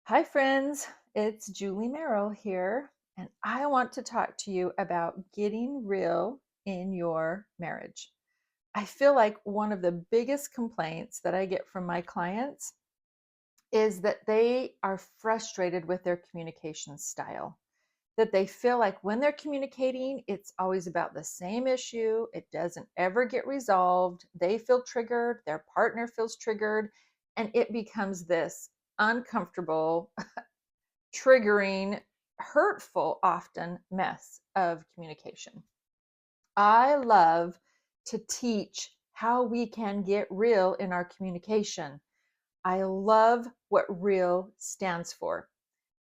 Hi, friends. It's Julie Merrill here, and I want to talk to you about getting real in your marriage. I feel like one of the biggest complaints that I get from my clients is that they are frustrated with their communication style. That they feel like when they're communicating, it's always about the same issue. It doesn't ever get resolved. They feel triggered, their partner feels triggered, and it becomes this uncomfortable triggering, hurtful, often mess of communication. I love to teach how we can get real in our communication. I love what real stands for.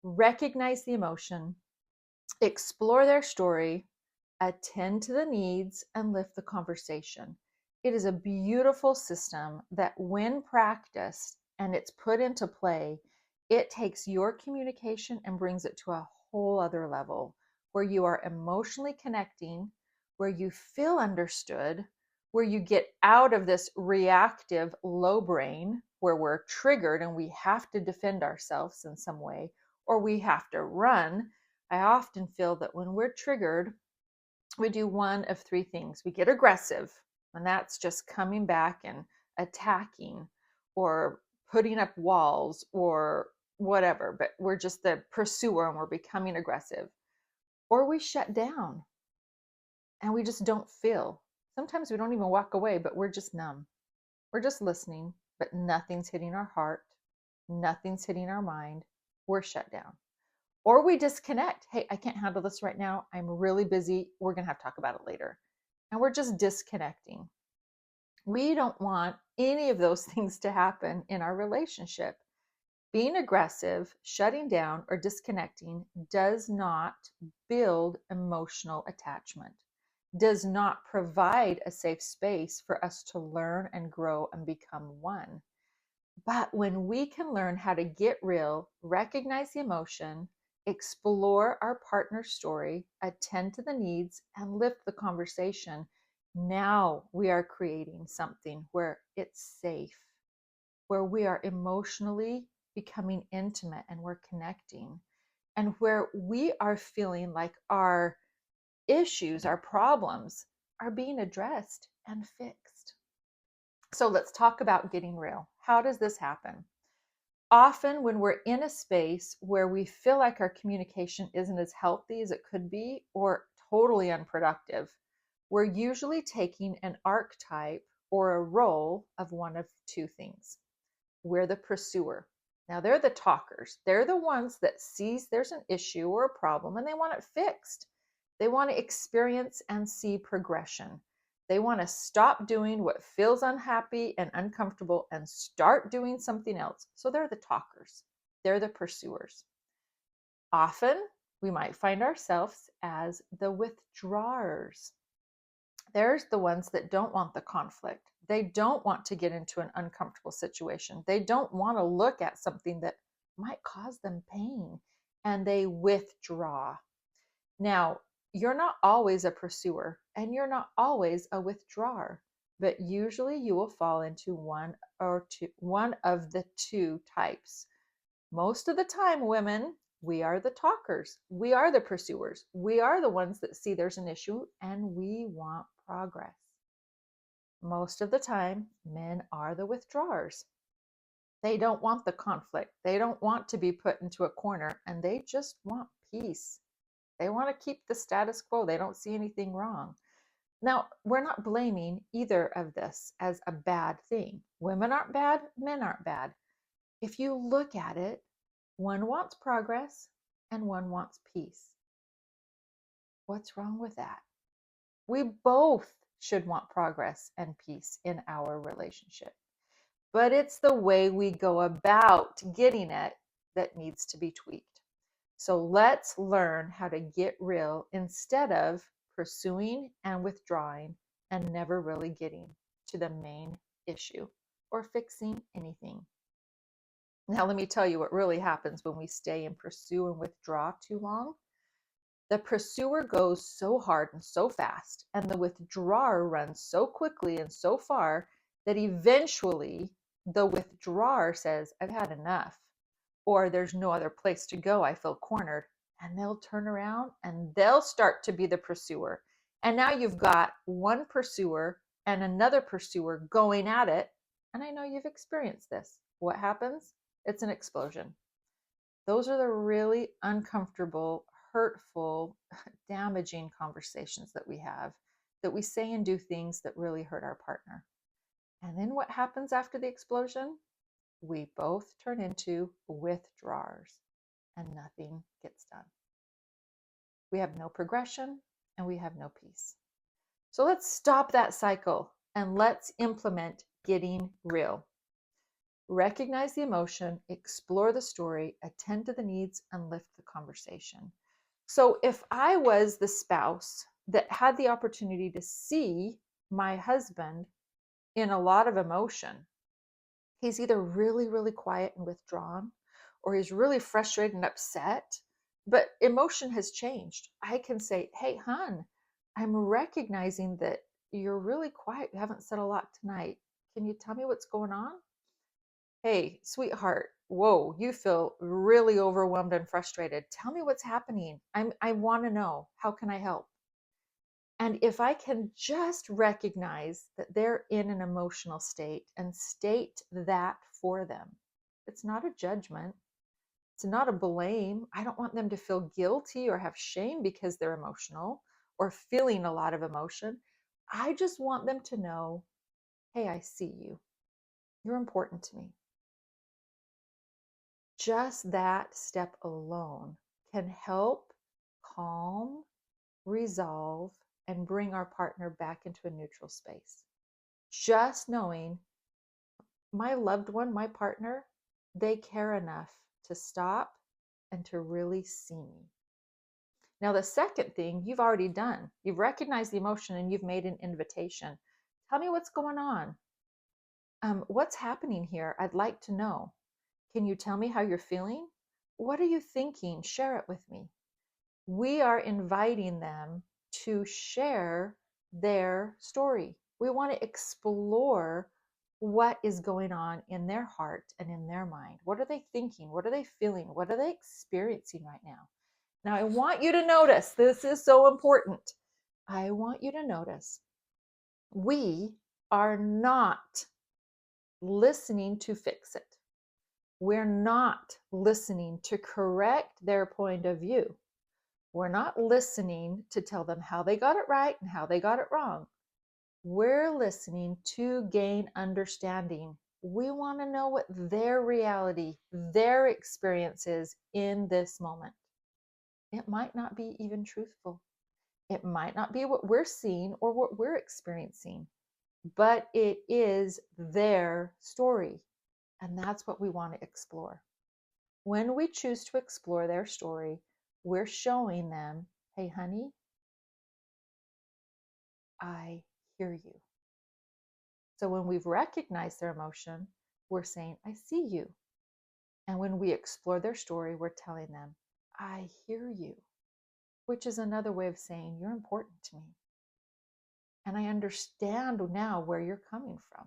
Recognize the emotion, explore their story, attend to the needs, and lift the conversation. It is a beautiful system that, when practiced and it's put into play, it takes your communication and brings it to a whole other level where you are emotionally connecting, where you feel understood, where you get out of this reactive low brain where we're triggered and we have to defend ourselves in some way or we have to run. I often feel that when we're triggered, we do one of three things. We get aggressive, and that's just coming back and attacking or putting up walls or whatever, but we're just the pursuer and we're becoming aggressive. Or we shut down and we just don't feel. Sometimes we don't even walk away, but we're just numb. We're just listening, but nothing's hitting our heart, nothing's hitting our mind. We're shut down. Or we disconnect. Hey, I can't handle this right now. I'm really busy. We're going to have to talk about it later. And we're just disconnecting. We don't want any of those things to happen in our relationship. Being aggressive, shutting down, or disconnecting does not build emotional attachment, does not provide a safe space for us to learn and grow and become one. But when we can learn how to get real, recognize the emotion, explore our partner's story, attend to the needs, and lift the conversation, now we are creating something where it's safe, where we are emotionally becoming intimate and we're connecting, and where we are feeling like our issues, our problems are being addressed and fixed. So let's talk about getting real. How does this happen? Often, when we're in a space where we feel like our communication isn't as healthy as it could be or totally unproductive, we're usually taking an archetype or a role of one of two things. We're the pursuer. Now, they're the talkers. They're the ones that sees there's an issue or a problem and they want it fixed. They want to experience and see progression. They want to stop doing what feels unhappy and uncomfortable and start doing something else. So they're the talkers. They're the pursuers. Often, we might find ourselves as the withdrawers. There's the ones that don't want the conflict. They don't want to get into an uncomfortable situation. They don't want to look at something that might cause them pain, and they withdraw. Now, you're not always a pursuer and you're not always a withdrawer, but usually you will fall into one of the two types. Most of the time, women, we are the talkers. We are the pursuers. We are the ones that see there's an issue and we want progress. Most of the time, men are the withdrawers. They don't want the conflict. They don't want to be put into a corner and they just want peace. They want to keep the status quo. They don't see anything wrong. Now, we're not blaming either of this as a bad thing. Women aren't bad, men aren't bad. If you look at it, one wants progress and one wants peace. What's wrong with that? We both should want progress and peace in our relationship. But it's the way we go about getting it that needs to be tweaked. So let's learn how to get real instead of pursuing and withdrawing and never really getting to the main issue or fixing anything. Now, let me tell you what really happens when we stay and pursue and withdraw too long. The pursuer goes so hard and so fast, and the withdrawer runs so quickly and so far that eventually the withdrawer says, I've had enough. or there's no other place to go, I feel cornered. And they'll turn around and they'll start to be the pursuer. And now you've got one pursuer and another pursuer going at it. And I know you've experienced this. What happens? It's an explosion. Those are the really uncomfortable, hurtful, damaging conversations that we have, that we say and do things that really hurt our partner. And then what happens after the explosion? We both turn into withdrawers and nothing gets done. We have no progression and we have no peace. So let's stop that cycle and let's implement getting real. Recognize the emotion, explore the story, attend to the needs, and lift the conversation. So if I was the spouse that had the opportunity to see my husband in a lot of emotion, he's either really, really quiet and withdrawn, or he's really frustrated and upset, but emotion has changed. I can say, hey, hon, I'm recognizing that you're really quiet. You haven't said a lot tonight. Can you tell me what's going on? Hey, sweetheart, whoa, you feel really overwhelmed and frustrated. Tell me what's happening. I want to know. How can I help? And if I can just recognize that they're in an emotional state and state that for them, it's not a judgment. It's not a blame. I don't want them to feel guilty or have shame because they're emotional or feeling a lot of emotion. I just want them to know, hey, I see you. You're important to me. Just that step alone can help calm, resolve, and bring our partner back into a neutral space. Just knowing my loved one, my partner, they care enough to stop and to really see me. Now, the second thing you've already done, you've recognized the emotion and you've made an invitation. Tell me what's going on. What's happening here? I'd like to know. Can you tell me how you're feeling? What are you thinking? Share it with me. We are inviting them to share their story. We want to explore what is going on in their heart and in their mind. What are they thinking? What are they feeling? What are they experiencing right now? Now, I want you to notice, this is so important. I want you to notice we are not listening to fix it. We're not listening to correct their point of view. We're not listening to tell them how they got it right and how they got it wrong. We're listening to gain understanding. We want to know what their reality, their experience is in this moment. It might not be even truthful. It might not be what we're seeing or what we're experiencing, but it is their story. And that's what we want to explore. When we choose to explore their story, we're showing them, hey, honey, I hear you. So when we've recognized their emotion, we're saying, I see you. And when we explore their story, we're telling them, I hear you, which is another way of saying, you're important to me. And I understand now where you're coming from.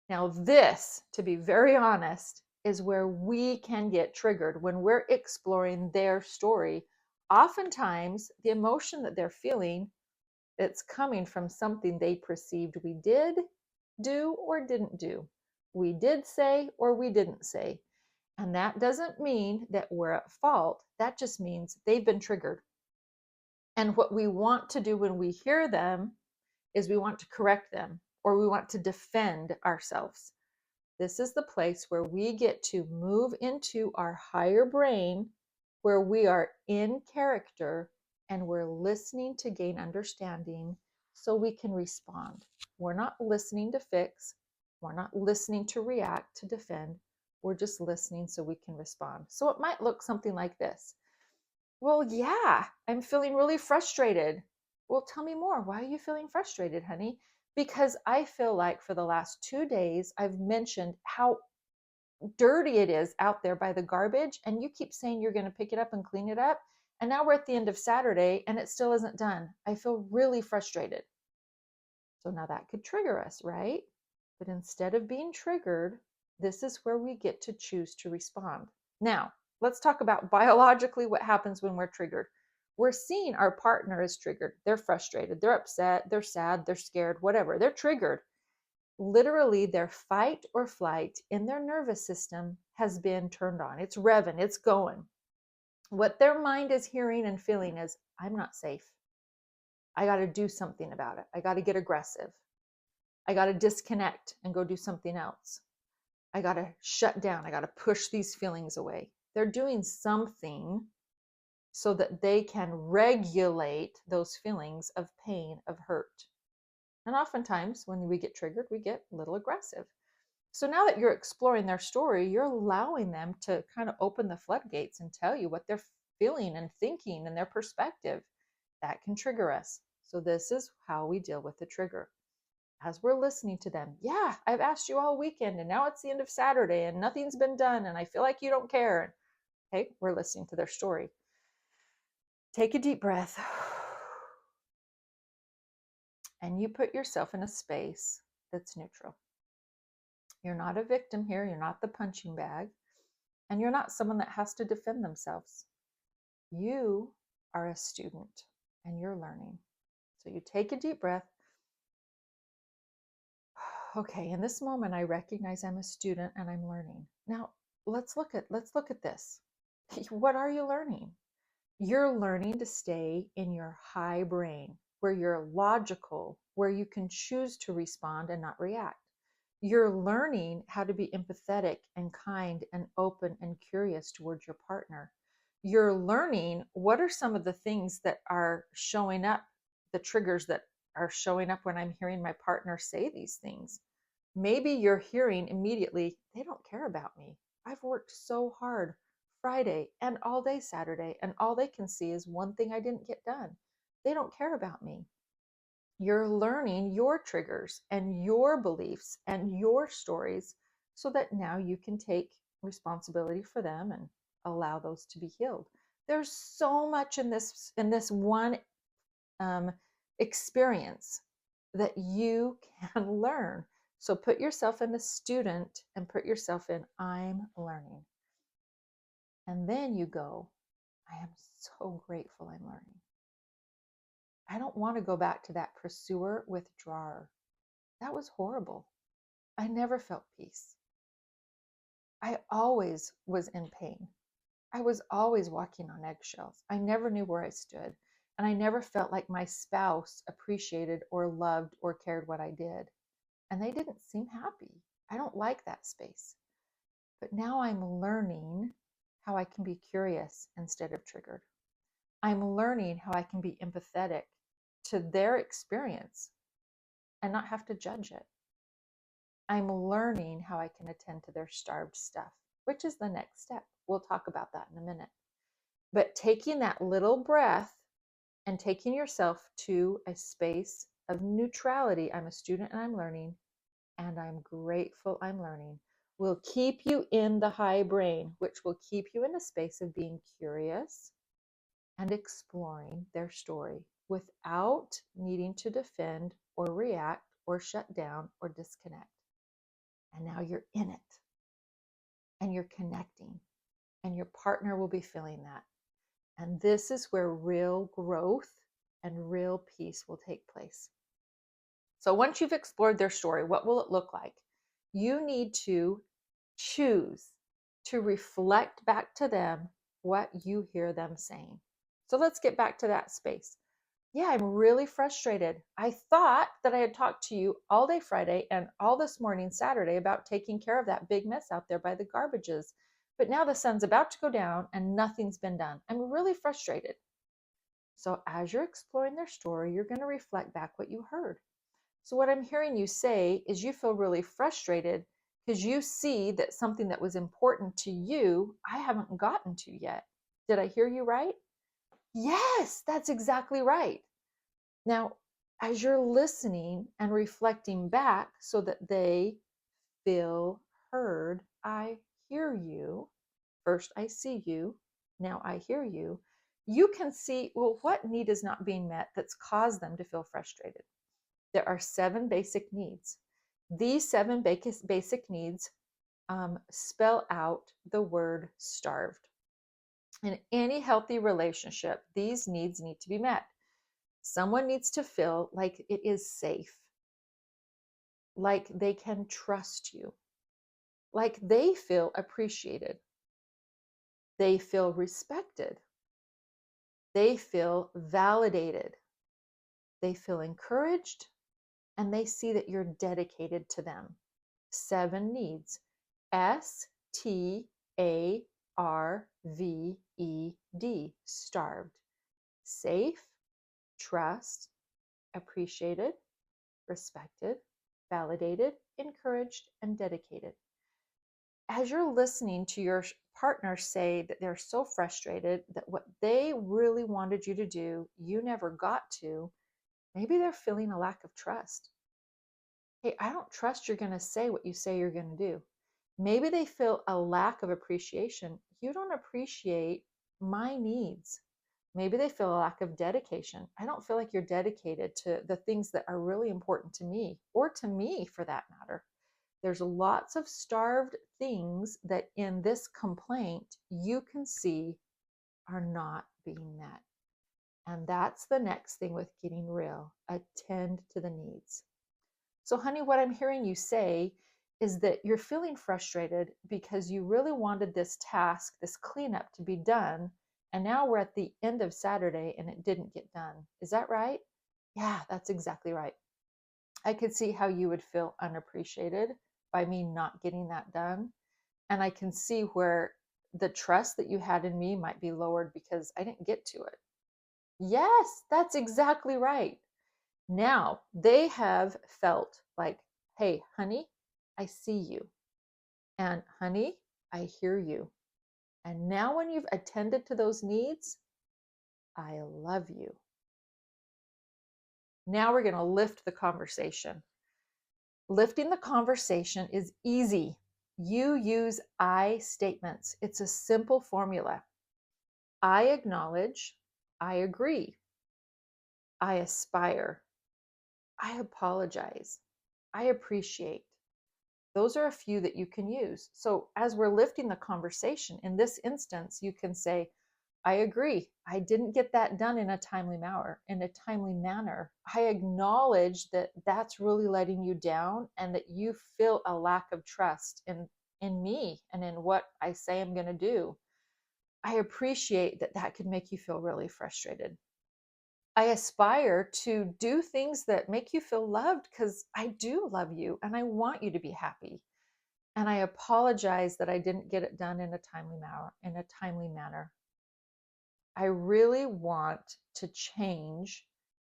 Now, this, to be very honest, is where we can get triggered when we're exploring their story. Oftentimes, the emotion that they're feeling, it's coming from something they perceived we did, do, or didn't do. We did say or we didn't say. And that doesn't mean that we're at fault. That just means they've been triggered. And what we want to do when we hear them is we want to correct them or we want to defend ourselves. This is the place where we get to move into our higher brain, where we are in character and we're listening to gain understanding so we can respond. We're not listening to fix. We're not listening to react, to defend. We're just listening so we can respond. So it might look something like this. Well, yeah, I'm feeling really frustrated. Well, tell me more. Why are you feeling frustrated, honey? Because I feel like for the last 2 days, I've mentioned how dirty it is out there by the garbage, and you keep saying you're going to pick it up and clean it up. And now we're at the end of Saturday and it still isn't done. I feel really frustrated. So now that could trigger us, right? But instead of being triggered, This is where we get to choose to respond. Now, let's talk about biologically what happens when we're triggered. We're seeing our partner is triggered. They're frustrated, they're upset, they're sad, they're scared, whatever. They're triggered. Literally, their fight or flight in their nervous system has been turned on. It's revving, it's going. What their mind is hearing and feeling is, I'm not safe. I got to do something about it. I got to get aggressive. I got to disconnect and go do something else. I got to shut down. I got to push these feelings away. They're doing something so that they can regulate those feelings of pain, of hurt. And oftentimes when we get triggered, we get a little aggressive. So now that you're exploring their story, you're allowing them to kind of open the floodgates and tell you what they're feeling and thinking and their perspective. That can trigger us. So this is how we deal with the trigger. As we're listening to them, yeah, I've asked you all weekend and now it's the end of Saturday and nothing's been done and I feel like you don't care. Okay, we're listening to their story. Take a deep breath. And you put yourself in a space that's neutral. You're not a victim here. You're not the punching bag. And you're not someone that has to defend themselves. You are a student and you're learning. So you take a deep breath. Okay, in this moment, I recognize I'm a student and I'm learning. Now, let's look at this. What are you learning? You're learning to stay in your high brain, where you're logical, where you can choose to respond and not react. You're learning how to be empathetic and kind and open and curious towards your partner. You're learning what are some of the things that are showing up, the triggers that are showing up when I'm hearing my partner say these things. Maybe you're hearing immediately, they don't care about me. I've worked so hard Friday and all day Saturday, and all they can see is one thing I didn't get done. They don't care about me. You're learning your triggers and your beliefs and your stories so that now you can take responsibility for them and allow those to be healed. There's so much in this one experience that you can learn. So put yourself in the student and put yourself in I'm learning. And then you go, I am so grateful I'm learning. I don't want to go back to that pursuer withdrawer. That was horrible. I never felt peace. I always was in pain. I was always walking on eggshells. I never knew where I stood. And I never felt like my spouse appreciated or loved or cared what I did. And they didn't seem happy. I don't like that space. But now I'm learning how I can be curious instead of triggered. I'm learning how I can be empathetic to their experience and not have to judge it. I'm learning how I can attend to their starved stuff, which is the next step. We'll talk about that in a minute. But taking that little breath and taking yourself to a space of neutrality, I'm a student and I'm learning, and I'm grateful I'm learning, will keep you in the high brain, which will keep you in a space of being curious and exploring their story without needing to defend or react or shut down or disconnect. And now you're in it and you're connecting, and your partner will be feeling that. And this is where real growth and real peace will take place. So once you've explored their story, what will it look like? You need to choose to reflect back to them what you hear them saying. So let's get back to that space. Yeah, I'm really frustrated. I thought that I had talked to you all day Friday and all this morning Saturday about taking care of that big mess out there by the garbages. But now the sun's about to go down and nothing's been done. I'm really frustrated. So as you're exploring their story, you're going to reflect back what you heard. So what I'm hearing you say is you feel really frustrated because you see that something that was important to you, I haven't gotten to yet. Did I hear you right? Yes, that's exactly right. Now, as you're listening and reflecting back so that they feel heard, I hear you. First, I see you. Now I hear you. You can see, well, what need is not being met that's caused them to feel frustrated? There are 7 basic needs. These 7 basic needs spell out the word starved. In any healthy relationship, these needs need to be met. Someone needs to feel like it is safe, like they can trust you, like they feel appreciated, they feel respected, they feel validated, they feel encouraged, and they see that you're dedicated to them. 7 needs. STARVED, starved. Safe, trust, appreciated, respected, validated, encouraged, and dedicated. As you're listening to your partner say that they're so frustrated that what they really wanted you to do, you never got to, maybe they're feeling a lack of trust. Hey, I don't trust you're going to say what you say you're going to do. Maybe they feel a lack of appreciation. You don't appreciate my needs. Maybe they feel a lack of dedication. I don't feel like you're dedicated to the things that are really important to me, or to me for that matter. There's lots of starved things that in this complaint you can see are not being met. And that's the next thing with getting real. Attend to the needs. So, honey, what I'm hearing you say is that you're feeling frustrated because you really wanted this task, this cleanup to be done. And now we're at the end of Saturday and it didn't get done. Is that right? Yeah, that's exactly right. I could see how you would feel unappreciated by me not getting that done. And I can see where the trust that you had in me might be lowered because I didn't get to it. Yes, that's exactly right. Now they have felt like, hey, honey, I see you. And honey, I hear you. And now when you've attended to those needs, I love you. Now we're going to lift the conversation. Lifting the conversation is easy. You use I statements. It's a simple formula. I acknowledge, I agree, I aspire, I apologize, I appreciate. Those are a few that you can use. So as we're lifting the conversation, in this instance, you can say, I agree. I didn't get that done in a timely manner. I acknowledge that that's really letting you down and that you feel a lack of trust in me and in what I say I'm going to do. I appreciate that that could make you feel really frustrated. I aspire to do things that make you feel loved because I do love you and I want you to be happy. And I apologize that I didn't get it done in a timely manner. I really want to change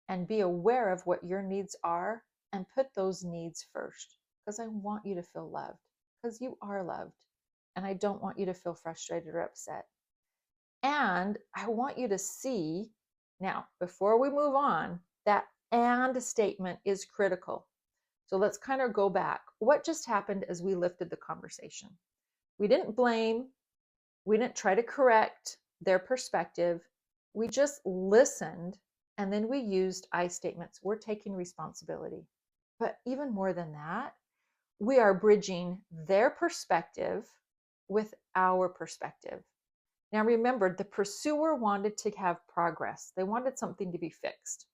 and be aware of what your needs are and put those needs first because I want you to feel loved because you are loved. And I don't want you to feel frustrated or upset. And I want you to see now, before we move on, that and statement is critical. So let's kind of go back. What just happened as we lifted the conversation? We didn't blame, we didn't try to correct their perspective. We just listened and then we used I statements. We're taking responsibility. But even more than that, we are bridging their perspective with our perspective. Now remember, the pursuer wanted to have progress. They wanted something to be fixed.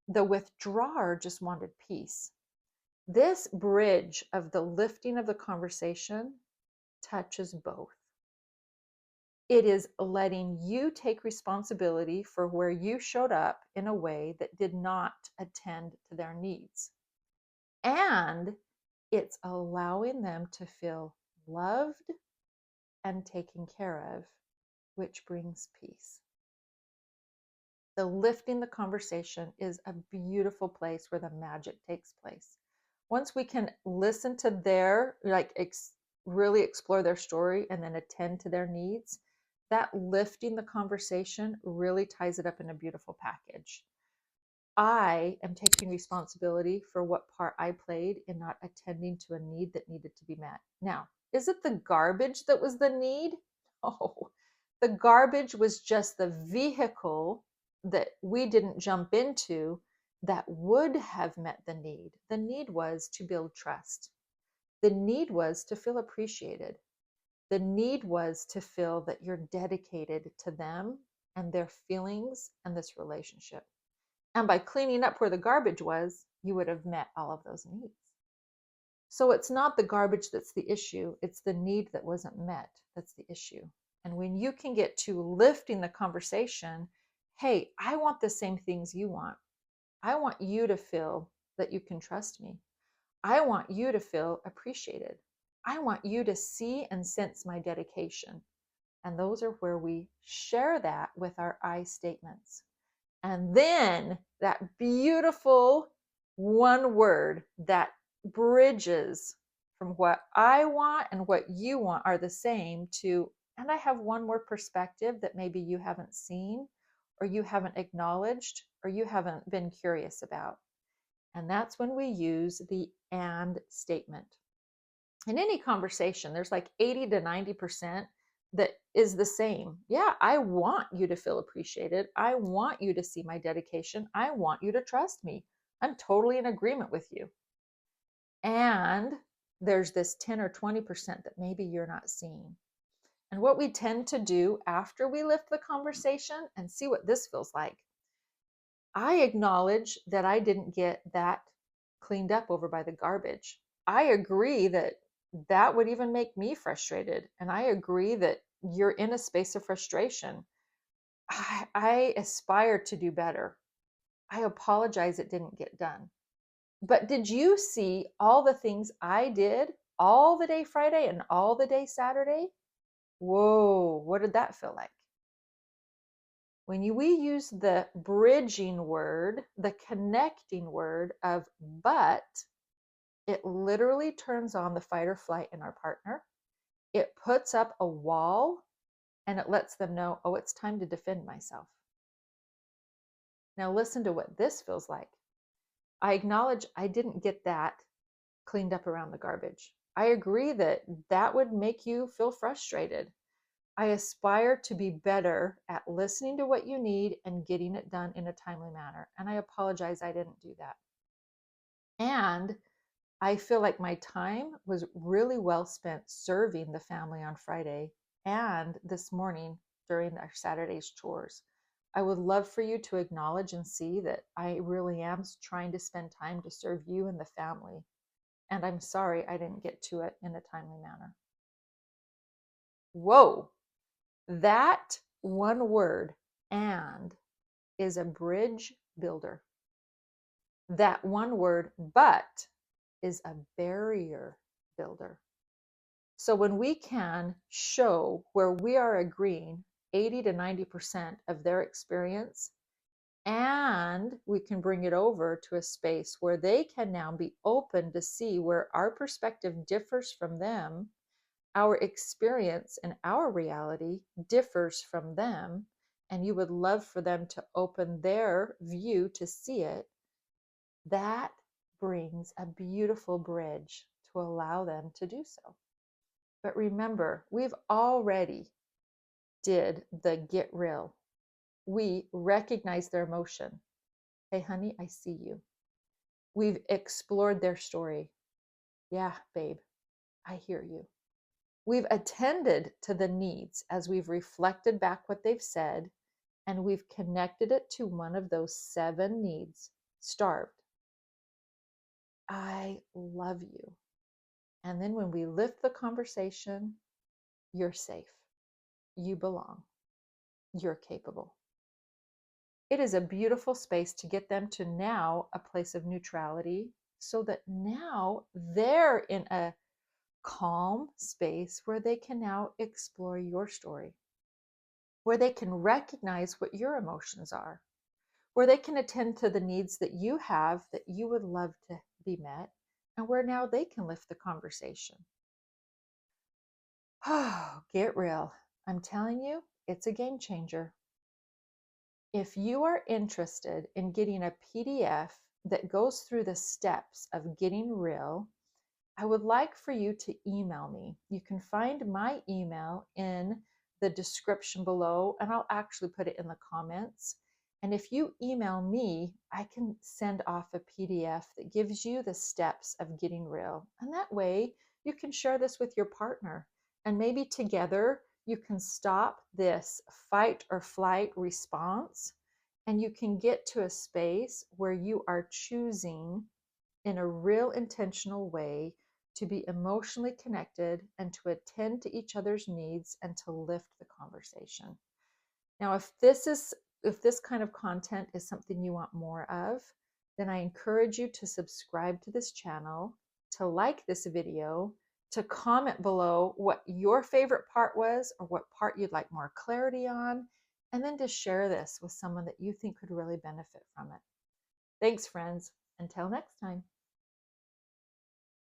The withdrawer just wanted peace. This bridge of the lifting of the conversation touches both. It is letting you take responsibility for where you showed up in a way that did not attend to their needs. And it's allowing them to feel loved and taken care of, which brings peace. The lifting the conversation is a beautiful place where the magic takes place. Once we can listen to their, really explore their story and then attend to their needs, that lifting the conversation really ties it up in a beautiful package. I am taking responsibility for what part I played in not attending to a need that needed to be met. Now, is it the garbage that was the need? Oh, the garbage was just the vehicle that we didn't jump into that would have met the need. The need was to build trust. The need was to feel appreciated. The need was to feel that you're dedicated to them and their feelings and this relationship. And by cleaning up where the garbage was, you would have met all of those needs. So it's not the garbage that's the issue, it's the need that wasn't met that's the issue. And when you can get to lifting the conversation, hey, I want the same things you want. I want you to feel that you can trust me. I want you to feel appreciated. I want you to see and sense my dedication. And those are where we share that with our I statements. And then that beautiful one word that bridges from what I want and what you want are the same to, and I have one more perspective that maybe you haven't seen, or you haven't acknowledged, or you haven't been curious about. And that's when we use the and statement. In any conversation, there's like 80 to 90% that is the same. Yeah, I want you to feel appreciated. I want you to see my dedication. I want you to trust me. I'm totally in agreement with you. And there's this 10 or 20% that maybe you're not seeing. And what we tend to do after we lift the conversation and see what this feels like, I acknowledge that I didn't get that cleaned up over by the garbage. I agree that that would even make me frustrated. And I agree that you're in a space of frustration. I aspire to do better. I apologize it didn't get done. But did you see all the things I did all the day Friday and all the day Saturday? Whoa, what did that feel like? When we use the bridging word, the connecting word of but, it literally turns on the fight or flight in our partner. It puts up a wall and it lets them know, oh, it's time to defend myself. Now listen to what this feels like. I acknowledge I didn't get that cleaned up around the garbage. I agree that that would make you feel frustrated. I aspire to be better at listening to what you need and getting it done in a timely manner. And I apologize I didn't do that. And I feel like my time was really well spent serving the family on Friday and this morning during our Saturday's chores. I would love for you to acknowledge and see that I really am trying to spend time to serve you and the family. And I'm sorry I didn't get to it in a timely manner. Whoa, that one word, and, is a bridge builder. That one word, but, is a barrier builder. So when we can show where we are agreeing 80 to 90% of their experience, and we can bring it over to a space where they can now be open to see where our perspective differs from them, our experience and our reality differs from them, and you would love for them to open their view to see it, that brings a beautiful bridge to allow them to do so. But remember, we've already did the get real. We recognize their emotion. Hey, honey, I see you. We've explored their story. Yeah, babe, I hear you. We've attended to the needs as we've reflected back what they've said, and we've connected it to one of those 7 needs: starved. I love you. And then when we lift the conversation, you're safe. You belong. You're capable. It is a beautiful space to get them to now a place of neutrality so that now they're in a calm space where they can now explore your story, where they can recognize what your emotions are, where they can attend to the needs that you have that you would love to be met, and where now they can lift the conversation. Oh, get real. I'm telling you, it's a game changer. If you are interested in getting a PDF that goes through the steps of getting real, I would like for you to email me. You can find my email in the description below, and I'll actually put it in the comments. And if you email me, I can send off a PDF that gives you the steps of getting real. And that way you can share this with your partner. And maybe together you can stop this fight or flight response, and you can get to a space where you are choosing in a real intentional way to be emotionally connected and to attend to each other's needs and to lift the conversation. Now, if this kind of content is something you want more of, then I encourage you to subscribe to this channel, to like this video, to comment below what your favorite part was or what part you'd like more clarity on, and then to share this with someone that you think could really benefit from it. Thanks, friends. Until next time.